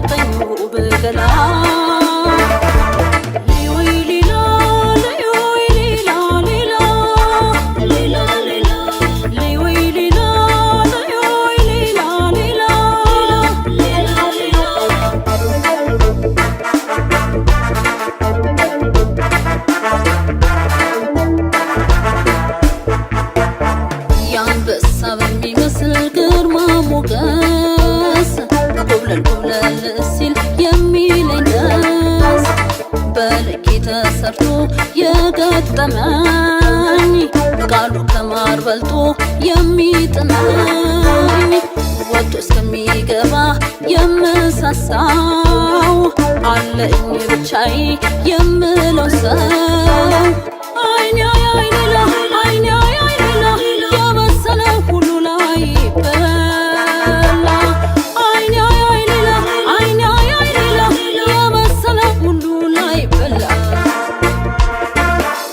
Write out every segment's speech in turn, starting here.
ሲሰጠኝ በገላ በሚመስል ግርማ ሞገስ ኮብለል ኮብለል ሲል የሚለኝ ደስ በልኬ ተሰርቶ የገጠመኝ ቃሉ ከማር በልጦ የሚጥመኝ ወጥቶ እስከሚገባ የምሳሳው አለኝ ብቻዬ የምለው ሰው አይኔ አይኔላ አይኔ አይኔላ የመሰለ ሁሉ ላይ በላ አይኔ አይኔላ አይኔ አይኔላ የመሰለ ሁሉ ላይ በላ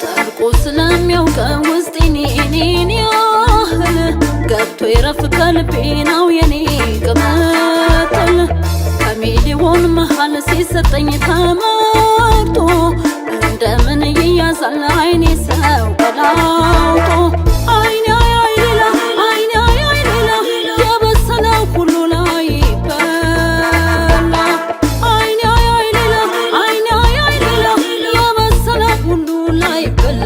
ጠልቆ ስለሚያውቀው ውስጤን እኔን ያህል ገብቶ ይረፍ ከልቤ ነው የኔ ቅምጥል ከሚሊዮን መሃል ሲሰጠኝ ተመርጦ እንደምን ይያዛል አይኔ ሰው ገላውጦ አይኔ አይኔላ አይኔ አይኔላ የበሰለ ሁሉ ላይ በላ አይኔ አይኔላ አይኔ አይኔላ የበሰለ ሁሉ ላይ በላ